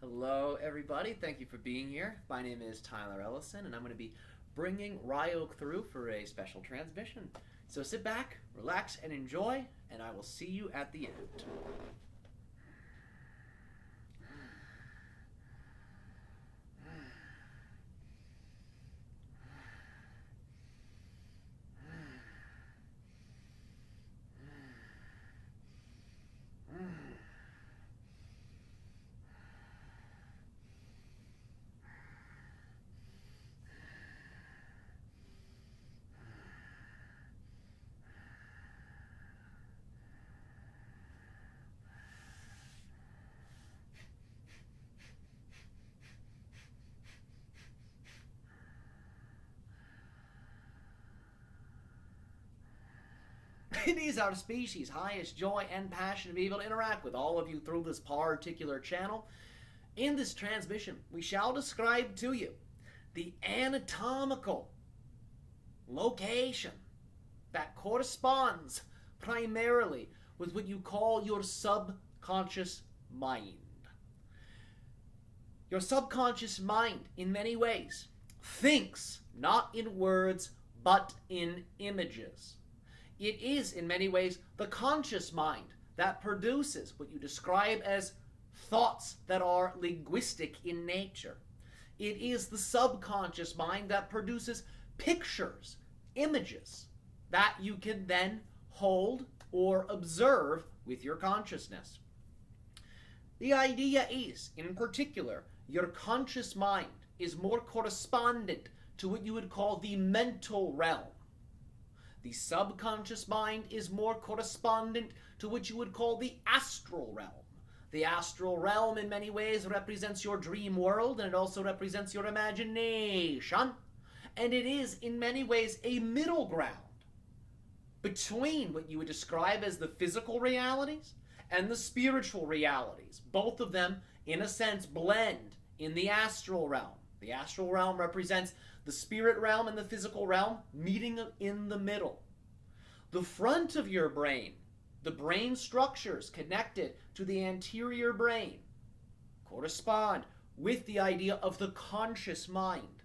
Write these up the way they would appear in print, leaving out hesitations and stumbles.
Hello, everybody. Thank you for being here. My name is Tyler Ellison, and I'm going to be bringing Ryok through for a special transmission. So sit back, relax, and enjoy, and I will see you at the end. It is our species' highest joy and passion to be able to interact with all of you through this particular channel. In this transmission, we shall describe to you the anatomical location that corresponds primarily with what you call your subconscious mind. Your subconscious mind, in many ways, thinks not in words but in images. It is, in many ways, the conscious mind that produces what you describe as thoughts that are linguistic in nature. It is the subconscious mind that produces pictures, images, that you can then hold or observe with your consciousness. The idea is, in particular, your conscious mind is more correspondent to what you would call the mental realm. The subconscious mind is more correspondent to what you would call the astral realm. The astral realm in many ways represents your dream world, and it also represents your imagination. And it is in many ways a middle ground between what you would describe as the physical realities and the spiritual realities. Both of them, in a sense, blend in the astral realm. The astral realm represents the spirit realm and the physical realm meeting in the middle. The front of your brain, the brain structures connected to the anterior brain, correspond with the idea of the conscious mind.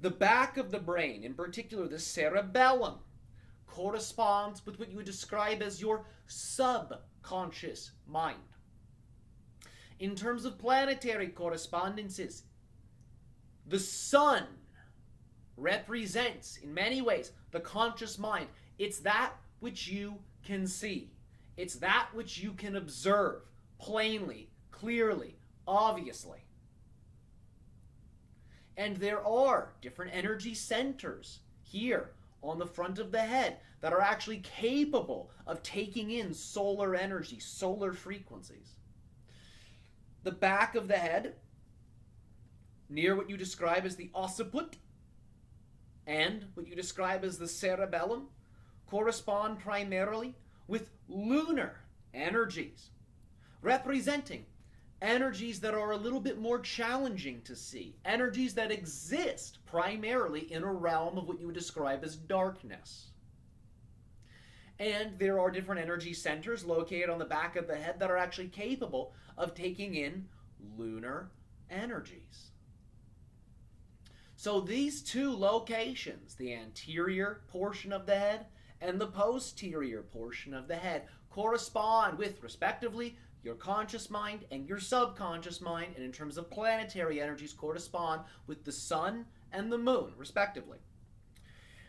The back of the brain, in particular the cerebellum, corresponds with what you would describe as your subconscious mind. In terms of planetary correspondences, the sun represents, in many ways, the conscious mind. It's that which you can see. It's that which you can observe plainly, clearly, obviously. And there are different energy centers here on the front of the head that are actually capable of taking in solar energy, solar frequencies. The back of the head, near what you describe as the occiput and what you describe as the cerebellum, correspond primarily with lunar energies, representing energies that are a little bit more challenging to see, energies that exist primarily in a realm of what you would describe as darkness. And there are different energy centers located on the back of the head that are actually capable of taking in lunar energies. So these two locations, the anterior portion of the head and the posterior portion of the head, correspond with, respectively, your conscious mind and your subconscious mind, and in terms of planetary energies, correspond with the sun and the moon, respectively.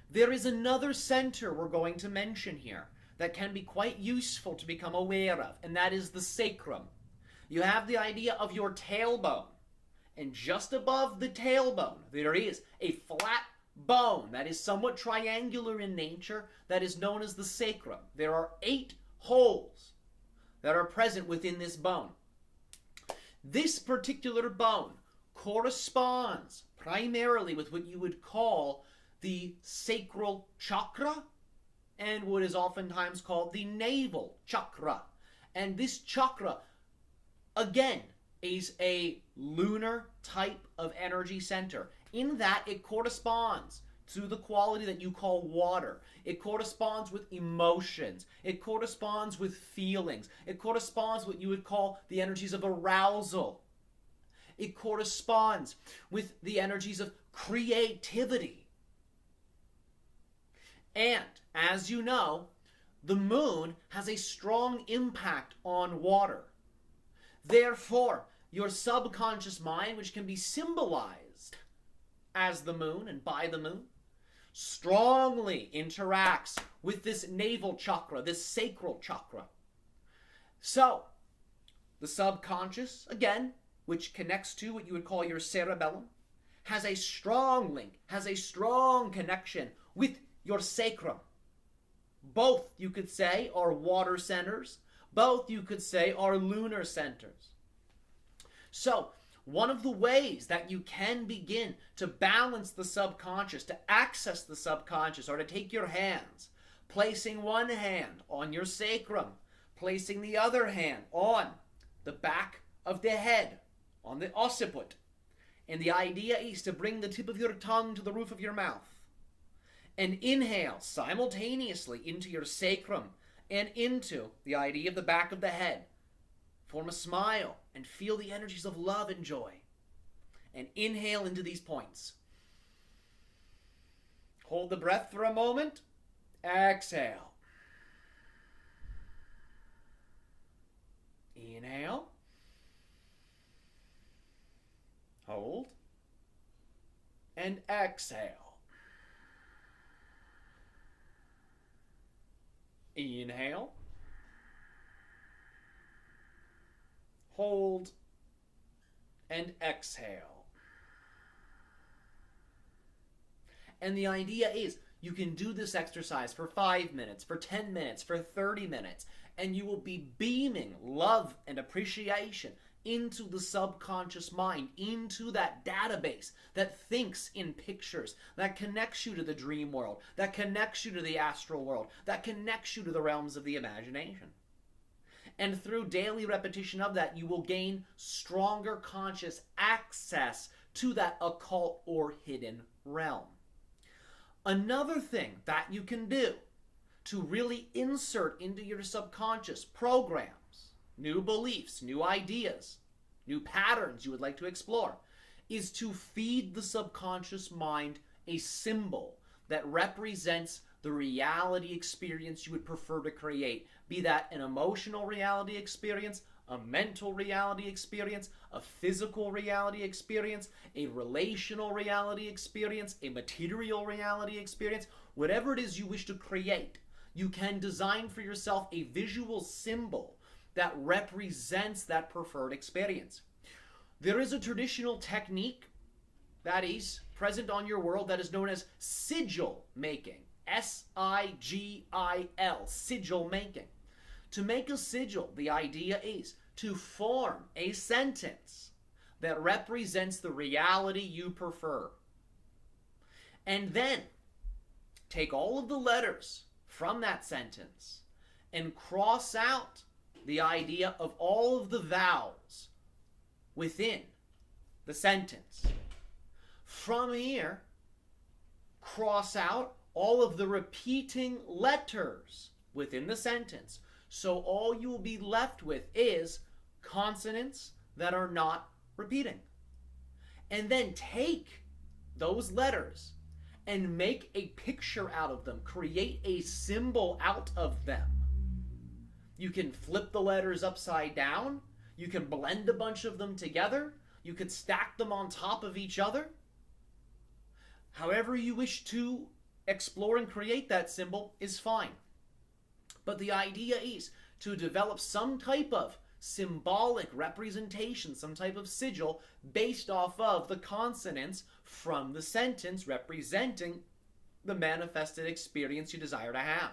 There is another center we're going to mention here that can be quite useful to become aware of, and that is the sacrum. You have the idea of your tailbone, and just above the tailbone there is a flat bone that is somewhat triangular in nature that is known as the sacrum. There are 8 holes that are present within this bone. This particular bone corresponds primarily with what you would call the sacral chakra and what is oftentimes called the naval chakra. And this chakra, again, is a lunar type of energy center in that it corresponds to the quality that you call water. It corresponds with emotions. It corresponds with feelings. It corresponds with what you would call the energies of arousal. It corresponds with the energies of creativity. And, as you know, the moon has a strong impact on water. Therefore, your subconscious mind, which can be symbolized as the moon and by the moon, strongly interacts with this navel chakra, this sacral chakra. So, the subconscious, again, which connects to what you would call your cerebellum, has a strong link, has a strong connection with your sacrum. Both, you could say, are water centers. Both, you could say, are lunar centers. So, one of the ways that you can begin to balance the subconscious, to access the subconscious, or to take your hands, placing one hand on your sacrum, placing the other hand on the back of the head, on the occiput. And the idea is to bring the tip of your tongue to the roof of your mouth. And inhale simultaneously into your sacrum and into the idea of the back of the head. Form a smile and feel the energies of love and joy. And inhale into these points. Hold the breath for a moment. Exhale. Inhale. Hold. And exhale. Inhale. Hold. And exhale. And the idea is you can do this exercise for 5 minutes, for 10 minutes, for 30 minutes, and you will be beaming love and appreciation into the subconscious mind, into that database that thinks in pictures, that connects you to the dream world, that connects you to the astral world, that connects you to the realms of the imagination. And through daily repetition of that, you will gain stronger conscious access to that occult or hidden realm. Another thing that you can do to really insert into your subconscious programs, new beliefs, new ideas, new patterns you would like to explore, is to feed the subconscious mind a symbol that represents the reality experience you would prefer to create, be that an emotional reality experience, a mental reality experience, a physical reality experience, a relational reality experience, a material reality experience, whatever it is you wish to create, you can design for yourself a visual symbol that represents that preferred experience. There is a traditional technique that is present on your world that is known as sigil making. S-I-G-I-L, sigil making. To make a sigil, the idea is to form a sentence that represents the reality you prefer. And then take all of the letters from that sentence and cross out the idea of all of the vowels within the sentence. From here, cross out all of the repeating letters within the sentence. So all you will be left with is consonants that are not repeating. And then take those letters and make a picture out of them. Create a symbol out of them. You can flip the letters upside down. You can blend a bunch of them together. You could stack them on top of each other. However you wish to explore and create that symbol is fine. But the idea is to develop some type of symbolic representation, some type of sigil based off of the consonants from the sentence representing the manifested experience you desire to have.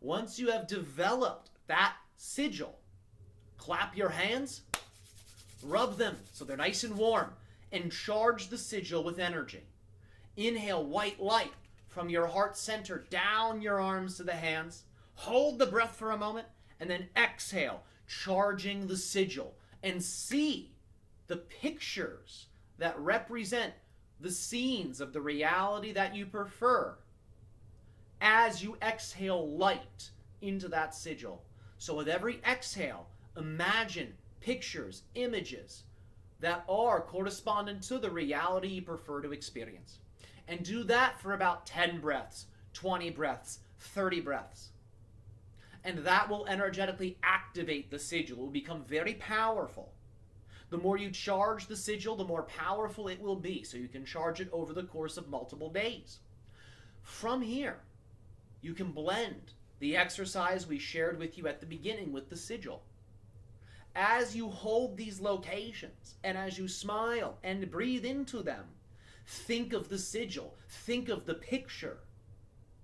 Once you have developed that sigil, clap your hands, rub them so they're nice and warm, and charge the sigil with energy. Inhale white light from your heart center down your arms to the hands. Hold the breath for a moment, and then exhale, charging the sigil, and see the pictures that represent the scenes of the reality that you prefer as you exhale light into that sigil. So with every exhale, imagine pictures, images that are correspondent to the reality you prefer to experience. And do that for about 10 breaths, 20 breaths, 30 breaths. And that will energetically activate the sigil. It will become very powerful. The more you charge the sigil, the more powerful it will be. So you can charge it over the course of multiple days. From here, you can blend the exercise we shared with you at the beginning with the sigil. As you hold these locations and as you smile and breathe into them, think of the sigil, think of the picture,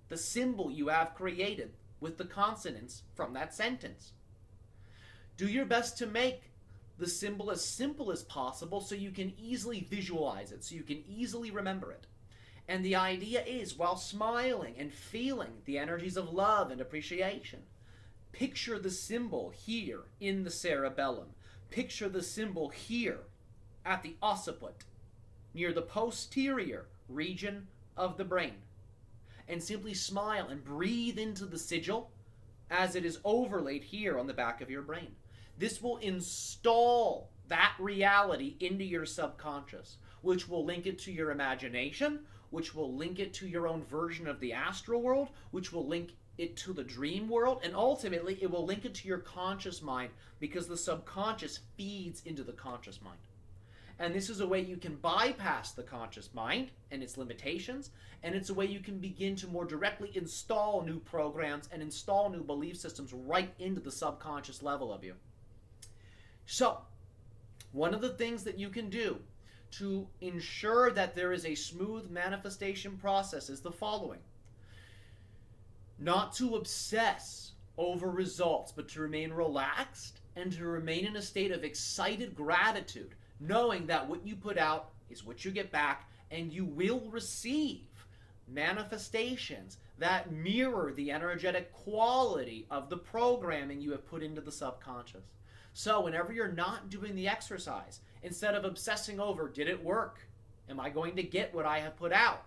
the symbol you have created with the consonants from that sentence. Do your best to make the symbol as simple as possible so you can easily visualize it, so you can easily remember it. And the idea is, while smiling and feeling the energies of love and appreciation, picture the symbol here in the cerebellum. Picture the symbol here at the occiput, near the posterior region of the brain. And simply smile and breathe into the sigil as it is overlaid here on the back of your brain. This will install that reality into your subconscious, which will link it to your imagination, which will link it to your own version of the astral world, which will link it to the dream world, and ultimately it will link it to your conscious mind, because the subconscious feeds into the conscious mind. And this is a way you can bypass the conscious mind and its limitations, and it's a way you can begin to more directly install new programs and install new belief systems right into the subconscious level of you. So, one of the things that you can do to ensure that there is a smooth manifestation process is the following. Not to obsess over results, but to remain relaxed and to remain in a state of excited gratitude, knowing that what you put out is what you get back, and you will receive manifestations that mirror the energetic quality of the programming you have put into the subconscious. So whenever you're not doing the exercise, instead of obsessing over, did it work? Am I going to get what I have put out?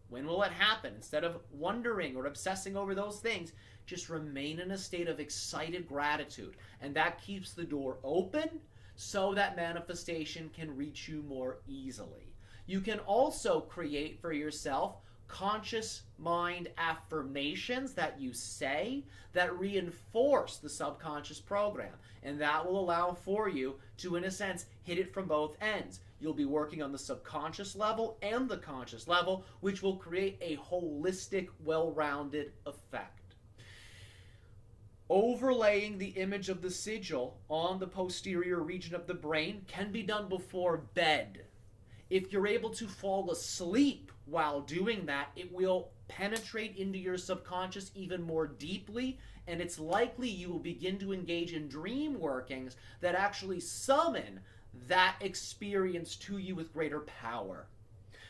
When will it happen? Instead of wondering or obsessing over those things, just remain in a state of excited gratitude. And that keeps the door open so that manifestation can reach you more easily. You can also create for yourself conscious mind affirmations that you say that reinforce the subconscious program. And that will allow for you to, in a sense, hit it from both ends. You'll be working on the subconscious level and the conscious level, which will create a holistic, well-rounded effect. Overlaying the image of the sigil on the posterior region of the brain can be done before bed. If you're able to fall asleep while doing that, it will penetrate into your subconscious even more deeply, and it's likely you will begin to engage in dream workings that actually summon that experience to you with greater power.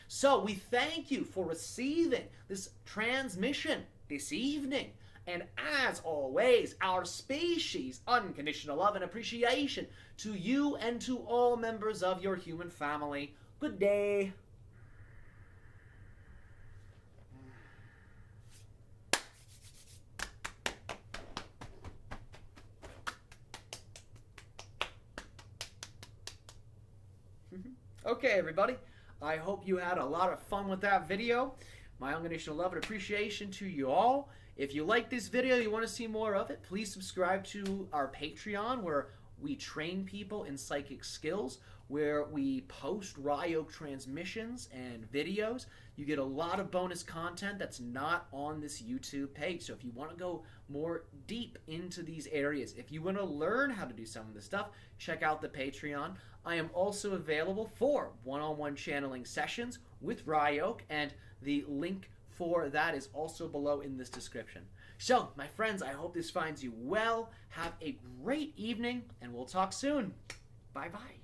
So we thank you for receiving this transmission this evening. And as always, our species' unconditional love and appreciation to you and to all members of your human family. Good day. Okay, everybody. I hope you had a lot of fun with that video. My unconditional love and appreciation to you all. If you like this video, you want to see more of it, please subscribe to our Patreon, where we train people in psychic skills, where we post Ryok transmissions and videos. You get a lot of bonus content that's not on this YouTube page. So if you want to go more deep into these areas, if you want to learn how to do some of this stuff, check out the Patreon. I am also available for one-on-one channeling sessions with Ryok, and the link for that is also below in this description. So, my friends, I hope this finds you well. Have a great evening, and we'll talk soon. Bye-bye.